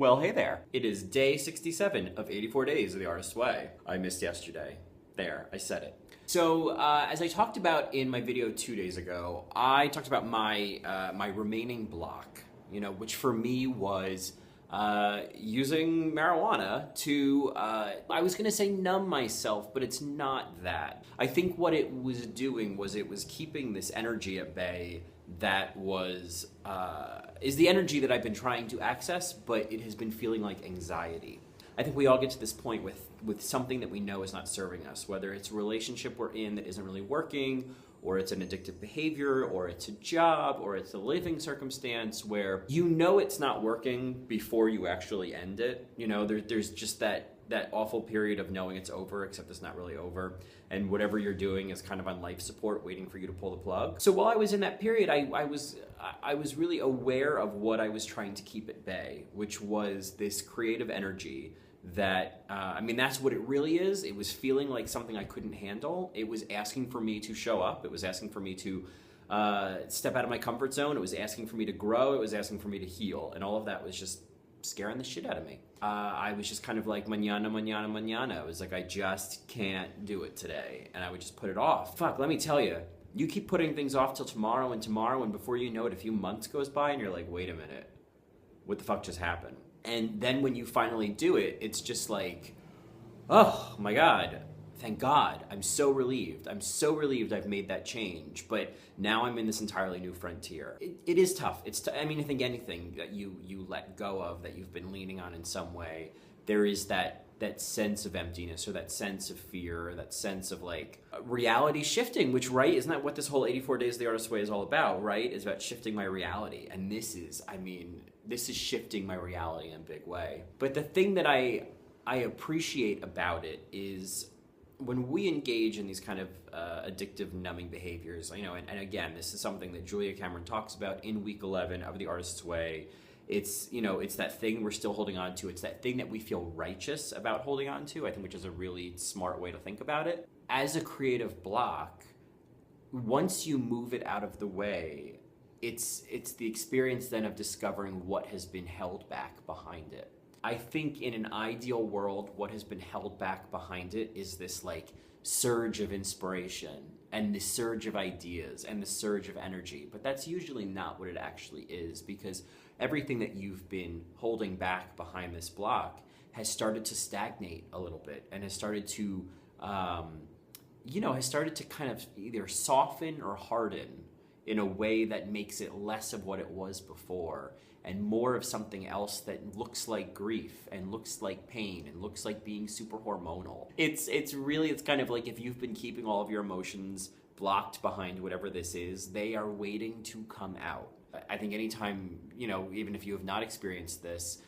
Well, hey there. It is day 67 of 84 days of the artist's way. I missed yesterday. There, I said it. So, as I talked about in my video 2 days ago, I talked about my remaining block, which for me was using marijuana to, I was gonna say numb myself, but it's not that. I think what it was doing was it was keeping this energy at bay that is the energy that I've been trying to access, but it has been feeling like anxiety. I think we all get to this point with something that we know is not serving us, whether it's a relationship we're in that isn't really working, or it's an addictive behavior, or it's a job, or it's a living circumstance where it's not working before you actually end it. There's just that awful period of knowing it's over, except it's not really over, and whatever you're doing is kind of on life support, waiting for you to pull the plug. So while I was in that period, I was really aware of what I was trying to keep at bay, which was this creative energy that, that's what it really is. It was feeling like something I couldn't handle. It was asking for me to show up. It was asking for me to step out of my comfort zone. It was asking for me to grow. It was asking for me to heal. And all of that was just scaring the shit out of me. I was just kind of like, mañana, mañana, mañana. It was like, I just can't do it today. And I would just put it off. Fuck, let me tell you, you keep putting things off till tomorrow, and before you know it, a few months goes by and you're like, wait a minute, what the fuck just happened? And then when you finally do it, it's just like, oh my God, thank God. I'm so relieved. I've made that change. But now I'm in this entirely new frontier. It is tough. I think anything that you let go of, that you've been leaning on in some way, there is that sense of emptiness, or that sense of fear, or that sense of like reality shifting, which, right, isn't that what this whole 84 Days of the Artist's Way is all about, right? It's about shifting my reality. And this is shifting my reality in a big way. But the thing that I appreciate about it is when we engage in these kind of addictive numbing behaviors, and again, this is something that Julia Cameron talks about in week 11 of The Artist's Way. It's that thing we're still holding on to. It's that thing that we feel righteous about holding on to, I think, which is a really smart way to think about it. As a creative block, once you move it out of the way, it's the experience then of discovering what has been held back behind it. I think in an ideal world, what has been held back behind it is this like surge of inspiration and the surge of ideas and the surge of energy. But that's usually not what it actually is, because everything that you've been holding back behind this block has started to stagnate a little bit, and has started to, kind of either soften or harden in a way that makes it less of what it was before, and more of something else that looks like grief and looks like pain and looks like being super hormonal. It's kind of like if you've been keeping all of your emotions blocked behind whatever this is, they are waiting to come out. I think anytime, even if you have not experienced this,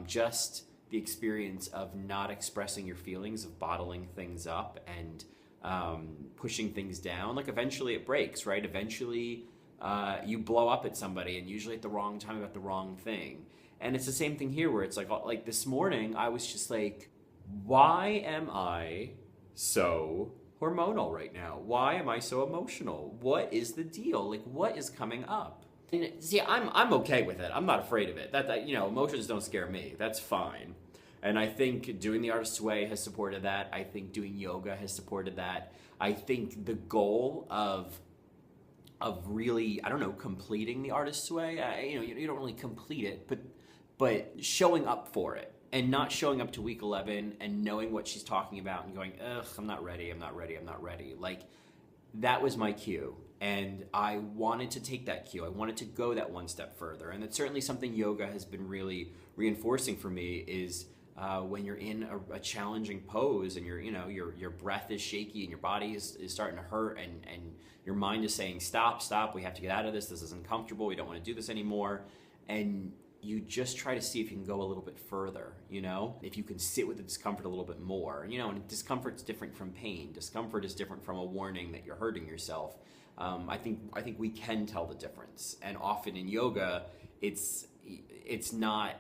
just the experience of not expressing your feelings, of bottling things up and pushing things down, like eventually it breaks, right? Eventually you blow up at somebody, and usually at the wrong time about the wrong thing. And it's the same thing here, where it's like this morning I was just like, why am I so hormonal right now? Why am I so emotional? What is the deal? Like, what is coming up? And see, I'm okay with it. I'm not afraid of it. That emotions don't scare me. That's fine. And I think doing the Artist's Way has supported that. I think doing yoga has supported that. I think the goal of really, completing the Artist's Way, you don't really complete it, but showing up for it, and not showing up to week 11 and knowing what she's talking about and going, ugh, I'm not ready. Like, that was my cue. And I wanted to take that cue. I wanted to go that one step further. And that's certainly something yoga has been really reinforcing for me, is when you're in a challenging pose and your breath is shaky and your body is starting to hurt, and your mind is saying, stop, we have to get out of this. This is uncomfortable. We don't want to do this anymore. And you just try to see if you can go a little bit further, if you can sit with the discomfort a little bit more. And discomfort's different from pain. Discomfort is different from a warning that you're hurting yourself. I think we can tell the difference. And often in yoga, it's not,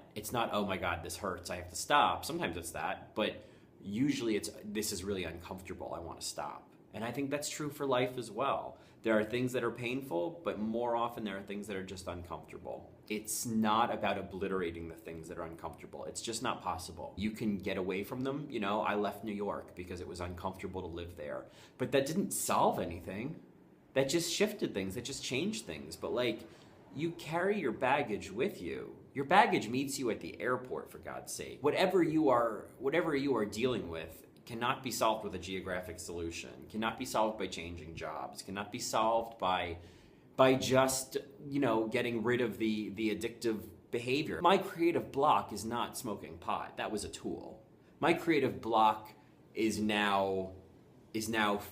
oh my God, this hurts, I have to stop. Sometimes it's that, but usually this is really uncomfortable, I want to stop. And I think that's true for life as well. There are things that are painful, but more often there are things that are just uncomfortable. It's not about obliterating the things that are uncomfortable. It's just not possible. You can get away from them. You know, I left New York because it was uncomfortable to live there. But that didn't solve anything. That just shifted things. That just changed things. But like, you carry your baggage with you. Your baggage meets you at the airport, for God's sake. Whatever you are dealing with cannot be solved with a geographic solution, cannot be solved by changing jobs, cannot be solved by just, you know, getting rid of the addictive behavior. My creative block is not smoking pot. That was a tool. My creative block is now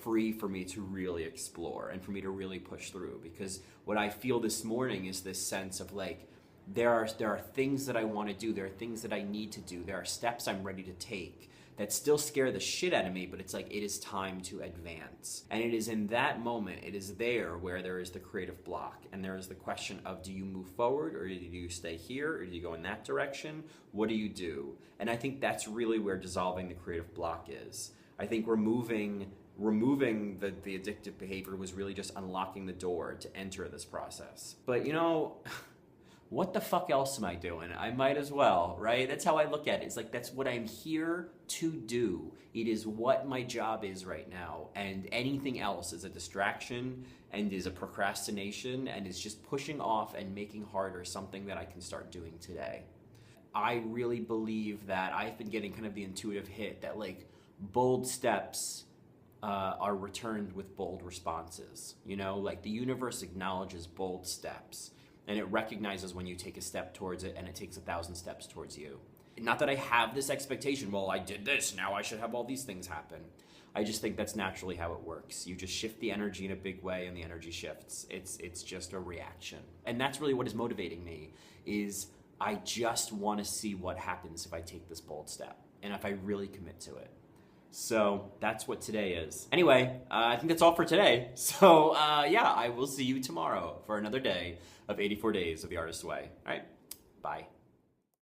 free for me to really explore and for me to really push through, because what I feel this morning is this sense of like, there are things that I want to do, there are things that I need to do, there are steps I'm ready to take that still scare the shit out of me, but it's like, it is time to advance. And it is in that moment, it is there where there is the creative block, and there is the question of, do you move forward, or do you stay here, or do you go in that direction? What do you do? And I think that's really where dissolving the creative block is. I think removing the addictive behavior was really just unlocking the door to enter this process. But you know, what the fuck else am I doing? I might as well, right? That's how I look at it. It's like, that's what I'm here to do. It is what my job is right now. And anything else is a distraction and is a procrastination and is just pushing off and making harder something that I can start doing today. I really believe that I've been getting kind of the intuitive hit that like bold steps are returned with bold responses. You know, like the universe acknowledges bold steps. And it recognizes when you take a step towards it, and it takes 1,000 steps towards you. Not that I have this expectation, well, I did this, now I should have all these things happen. I just think that's naturally how it works. You just shift the energy in a big way, and the energy shifts. It's just a reaction. And that's really what is motivating me, is I just want to see what happens if I take this bold step, and if I really commit to it. So that's what today is. Anyway, I think that's all for today. So yeah, I will see you tomorrow for another day of 84 Days of the Artist's Way. All right, bye.